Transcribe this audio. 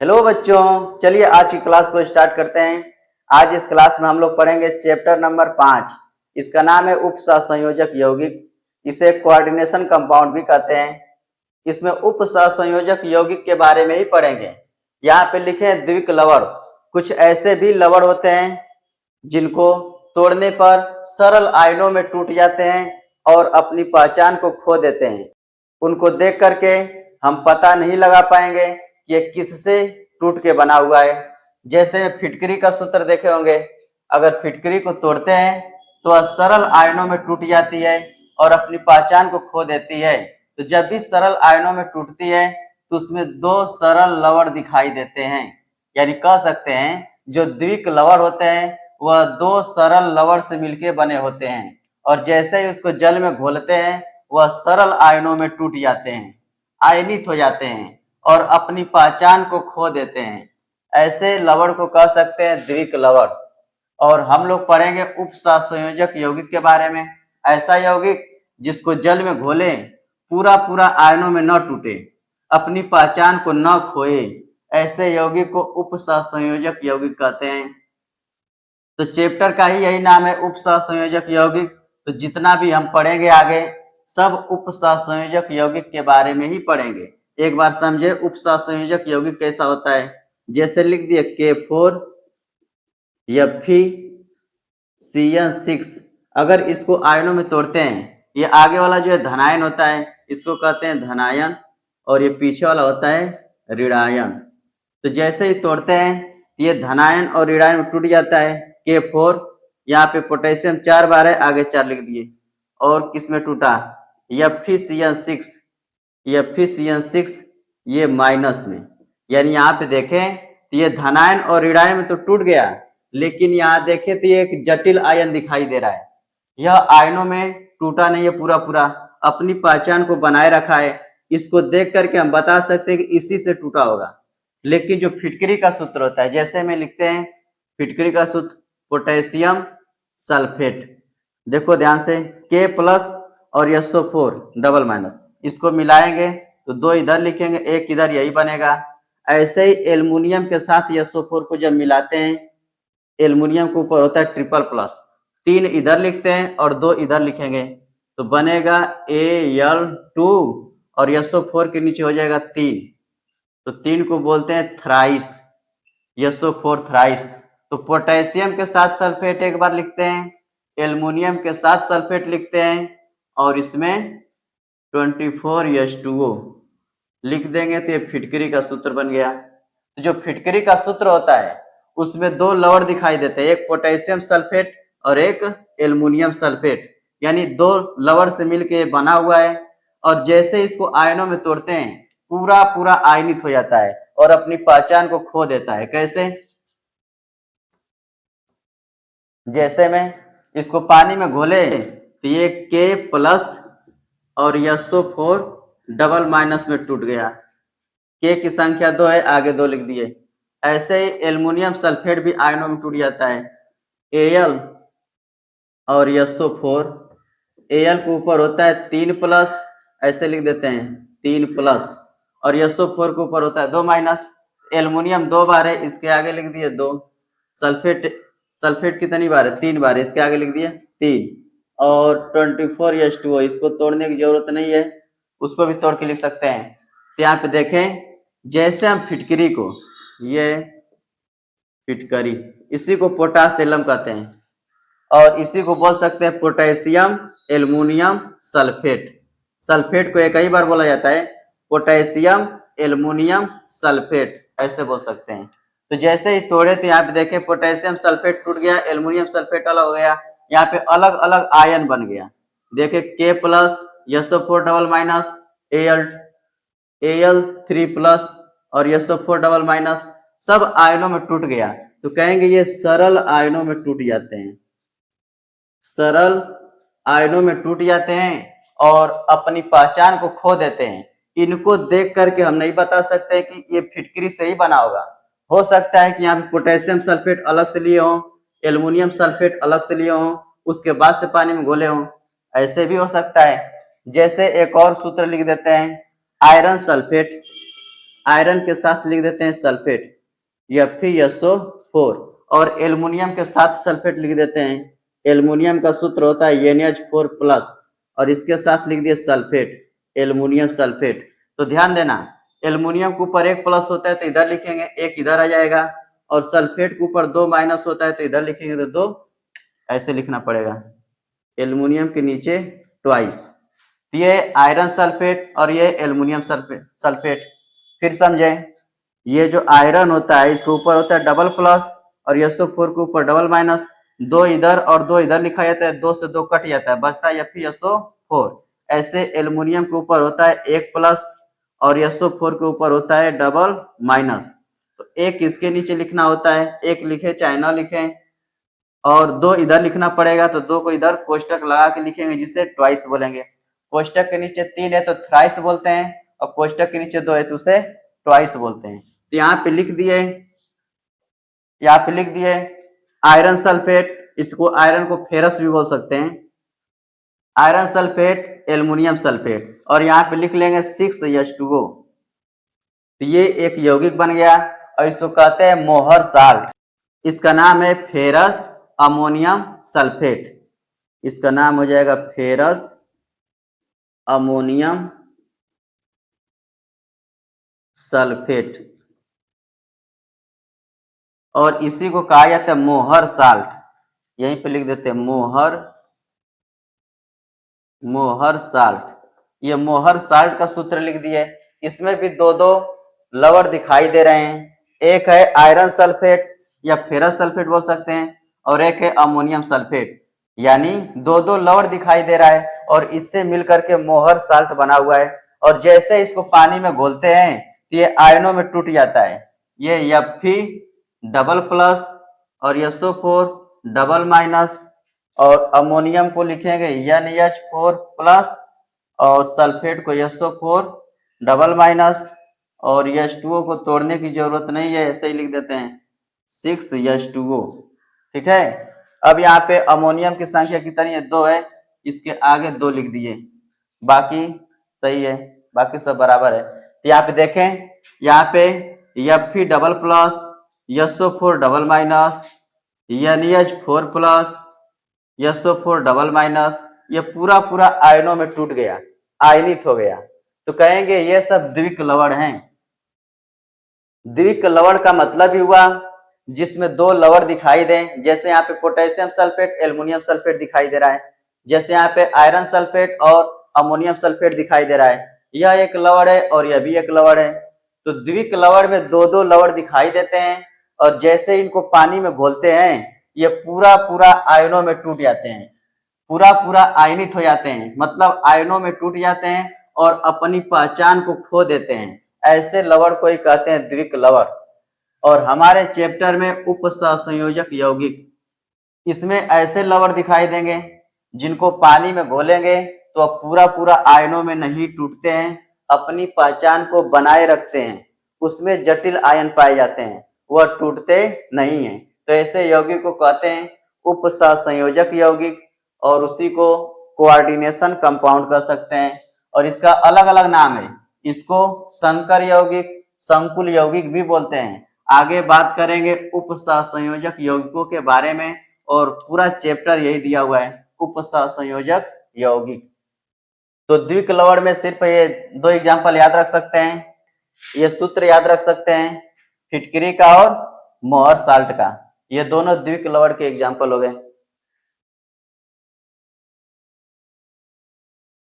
Hello बच्चों, चलिए आज की क्लास को स्टार्ट करते हैं। आज इस क्लास में हम लोग पढ़ेंगे चैप्टर नंबर 5। इसका नाम है उप सहसंयोजक यौगिक। इसे कोऑर्डिनेशन कंपाउंड भी कहते हैं। इसमें उप सहसंयोजक यौगिक के बारे में ही पढ़ेंगे। यहाँ पे लिखे हैं द्विक लवण। कुछ ऐसे भी लवण होते हैं जिनको तोड़ने पर सरल आयनों में टूट जाते हैं और अपनी पहचान को खो देते हैं। उनको देख करके हम पता नहीं लगा पाएंगे कि ये किससे टूट के बना हुआ है। जैसे फिटकरी का सूत्र देखे होंगे, अगर फिटकरी को तोड़ते हैं तो वह सरल आयनों में टूट जाती है और अपनी पहचान को खो देती है। तो जब भी सरल आयनों में टूटती है तो उसमें दो सरल लवण दिखाई देते हैं। यानी कह सकते हैं जो द्विक लवण होते हैं वह दो सरल लवण से मिलकर बने होते हैं, और जैसे ही उसको जल में घोलते हैं वह सरल आयनों में टूट जाते हैं, आयनित हो जाते हैं और अपनी पहचान को खो देते हैं। ऐसे लवण को कह सकते हैं द्विक लवण। और हम लोग पढ़ेंगे उप सहसंयोजक यौगिक के बारे में। ऐसा यौगिक जिसको जल में घोले पूरा पूरा आयनों में न टूटे, अपनी पहचान को न खोए, ऐसे यौगिक को उप सहसंयोजक यौगिक कहते हैं। तो चैप्टर का ही यही नाम है उप सहसंयोजक यौगिक। तो जितना भी हम पढ़ेंगे आगे सब उप सहसंयोजक यौगिक के बारे में ही पढ़ेंगे। एक बार समझे उप सहसंयोजक यौगिक कैसा होता है। जैसे लिख दिए K4 Fe6। अगर इसको आयनों में तोड़ते हैं, ये आगे वाला जो है धनायन होता है, इसको कहते हैं धनायन, और ये पीछे वाला होता है ऋणायन। तो जैसे ही तोड़ते हैं ये धनायन और ऋणायन में टूट जाता है। K4 यहाँ पे पोटेशियम 4 बार है, आगे 4 लिख दिए। और किस में टूटा? Fe6 ये माइनस में। यानी यहाँ पे देखें तो ये धनायन और ऋणायन में तो टूट गया, लेकिन यहाँ देखें तो ये एक जटिल आयन दिखाई दे रहा है। यह आयनों में टूटा नहीं है, पूरा पूरा अपनी पहचान को बनाए रखा है। इसको देख करके हम बता सकते हैं कि इसी से टूटा होगा। लेकिन जो फिटकरी का सूत्र होता है, जैसे में लिखते हैं फिटकरी का सूत्र पोटेशियम सल्फेट। देखो ध्यान से, K+ और SO4 डबल माइनस, इसको मिलाएंगे तो दो इधर लिखेंगे, एक इधर, यही बनेगा। ऐसे ही एल्युमिनियम के साथ SO4 को जब मिलाते हैं, एल्युमिनियम के ऊपर होता है ट्रिपल+, 3 इधर लिखते हैं और 2 इधर लिखेंगे तो बनेगा Al2 और SO4 के नीचे हो जाएगा 3, तो 3 को बोलते हैं थ्राइस, SO4 थ्राइस। तो पोटेशियम के साथ सल्फेट एक बार लिखते हैं, एल्युमिनियम के साथ सल्फेट लिखते हैं और इसमें 24H2O लिख देंगे तो ये फिटकरी का सूत्र बन गया। तो जो फिटकरी का सूत्र होता है उसमें दो लवण दिखाई देते हैं, एक पोटेशियम सल्फेट और एक एल्युमिनियम सल्फेट, यानी दो लवण से मिलके बना हुआ है। और जैसे इसको आयनों में तोड़ते हैं पूरा पूरा आयनित हो जाता है और अपनी पहचान को खो देता है। कैसे? जैसे में इसको पानी में घोले तो ये K+ और SO4 डबल माइनस में टूट गया। K की संख्या 2 है, आगे 2 लिख दिए। ऐसे ही एल्युमिनियम सल्फेट भी आयनों में टूट जाता है, Al और SO4। Al के ऊपर होता है 3+, ऐसे लिख देते हैं 3+, और SO4 के ऊपर होता है 2-। एल्युमिनियम 2 बार है, इसके आगे लिख दिए 2। सल्फेट कितनी बार है? 3 बार है, इसके आगे लिख दिए 3। और 24H2O, इसको तोड़ने की जरूरत नहीं है, उसको भी तोड़ के लिख सकते हैं। तो यहाँ पे देखें, जैसे हम फिटकरी को, ये फिटकरी, इसी को पोटासियम कहते हैं और इसी को बोल सकते हैं पोटेशियम एल्युमिनियम सल्फेट। सल्फेट को एक ही बार बोला जाता है, पोटेशियम एल्युमिनियम सल्फेट, ऐसे बोल सकते हैं। तो जैसे ही तोड़े तो यहाँ पे देखें पोटेशियम सल्फेट टूट गया, एल्युमिनियम सल्फेट अलग हो गया, यहाँ पे अलग अलग आयन बन गया। देखे K+ SO4 double minus, Al3+ और SO4 डबल माइनस, सब आयनों में टूट गया। तो कहेंगे ये सरल आयनों में टूट जाते हैं, सरल आयनों में टूट जाते हैं और अपनी पहचान को खो देते हैं। इनको देख करके हम नहीं बता सकते कि ये फिटकरी से ही बना होगा। हो सकता है कि यहाँ पे पोटेशियम सल्फेट अलग से लिए हों, एल्युमिनियम सल्फेट अलग से लिए हों, उसके बाद से पानी में घोले हों, ऐसे भी हो सकता है। जैसे एक और सूत्र लिख देते हैं आयरन सल्फेट। आयरन के साथ लिख देते हैं सल्फेट Fe4 और एल्युमिनियम के साथ सल्फेट लिख देते हैं। एल्युमिनियम का सूत्र होता है NH4+ और इसके साथ लिख दिए सल्फेट एल्युमिनियम सल्फेट। तो ध्यान देना, एल्युमिनियम के ऊपर 1 प्लस होता है तो इधर लिखेंगे, 1 इधर आ जाएगा, और सल्फेट के ऊपर 2 माइनस होता है तो इधर लिखेंगे तो 2 ऐसे लिखना पड़ेगा, एल्युमिनियम के नीचे ट्वाइस। ये आयरन सल्फेट और ये एल्युमिनियम सल्फेट। फिर समझें, ये जो आयरन होता है इसके ऊपर होता है डबल प्लस और SO4 के ऊपर डबल माइनस, 2 इधर और 2 इधर लिखा जाता है, 2 से 2 कट जाता है, बचता है FeSO4। ऐसे एल्युमिनियम के ऊपर होता है 1 प्लस और SO4 के ऊपर होता है डबल माइनस। तो 1 इसके नीचे लिखना होता है, 1 लिखे चाहे ना लिखें, और 2 इधर लिखना पड़ेगा तो 2 को इधर कोष्टक लगा के लिखेंगे जिसे ट्वाइस बोलेंगे। कोष्टक के नीचे 3 है तो थ्राइस बोलते हैं, और कोष्टक के नीचे 2 है तो उसे ट्वाइस बोलते हैं। तो यहाँ पे लिख दिए आयरन सल्फेट, इसको आयरन को फेरस भी बोल सकते हैं, आयरन सल्फेट एल्युमिनियम सल्फेट, और यहाँ पे लिख लेंगे 6H2O। तो ये एक यौगिक बन गया और इसको कहते हैं मोहर साल्ट। इसका नाम है फेरस अमोनियम सल्फेट। इसका नाम हो जाएगा फेरस अमोनियम सल्फेट, और इसी को कहा जाता है मोहर साल्ट। यहीं पे लिख देते हैं मोहर साल्ट। ये मोहर साल्ट का सूत्र लिख दिए। इसमें भी 2 लवण दिखाई दे रहे हैं, एक है आयरन सल्फेट या फेरस सल्फेट बोल सकते हैं, और एक है अमोनियम सल्फेट, यानी 2 लवण दिखाई दे रहा है और इससे मिलकर के मोहर साल्ट बना हुआ है। और जैसे इसको पानी में घोलते हैं तो ये आयनों में टूट जाता है। ये Fe++ और SO4 डबल माइनस, और अमोनियम को लिखेंगे NH4+ और सल्फेट को SO4 डबल माइनस, और H2O को तोड़ने की जरूरत नहीं है, ऐसे ही लिख देते हैं 6H2O। ठीक है। अब यहाँ पे अमोनियम की संख्या कितनी है? 2 है, इसके आगे 2 लिख दिए, बाकी सही है, बाकी सब बराबर है। तो यहाँ पे देखें, यहाँ पे Fe++, SO4 double minus, NH4+, SO4 double minus, ये पूरा आयनों में टूट गया, आयनित हो गया। तो कहेंगे ये सब द्विक लवण हैं। द्विक लवण का मतलब ही हुआ जिसमें 2 लवण दिखाई दें, जैसे यहाँ पे पोटेशियम सल्फेट एल्युमिनियम सल्फेट दिखाई दे रहा है, जैसे यहाँ पे आयरन सल्फेट और अमोनियम सल्फेट दिखाई दे रहा है। यह एक लवण है और यह भी एक लवण है। तो द्विक लवण में 2 लवण दिखाई देते हैं, और जैसे इनको पानी में घोलते हैं ये पूरा आयनों में टूट जाते हैं, पूरा आयनित हो जाते हैं, मतलब आयनों में टूट जाते हैं और अपनी पहचान को खो देते हैं। ऐसे लवण को ही कहते हैं द्विक लवण। और हमारे चैप्टर में उपसहसंयोजक यौगिक, इसमें ऐसे लवण दिखाई देंगे जिनको पानी में घोलेंगे तो पूरा आयनों में नहीं टूटते हैं, अपनी पहचान को बनाए रखते हैं, उसमें जटिल आयन पाए जाते हैं, वह टूटते नहीं हैं। तो ऐसे यौगिक को कहते हैं उपसहसंयोजक यौगिक, और उसी को कोऑर्डिनेशन कंपाउंड कह सकते हैं। और इसका अलग अलग नाम है, इसको संकर यौगिक, संकुल यौगिक भी बोलते हैं। आगे बात करेंगे उपसहसंयोजक यौगिकों के बारे में, और पूरा चैप्टर यही दिया हुआ है, उपसहसंयोजक यौगिक। तो द्विक लवण में सिर्फ ये 2 एग्जाम्पल याद रख सकते हैं, ये सूत्र याद रख सकते हैं, फिटकरी का और मोहर साल्ट का, ये दोनों द्विक लवण के एग्जाम्पल हो गए।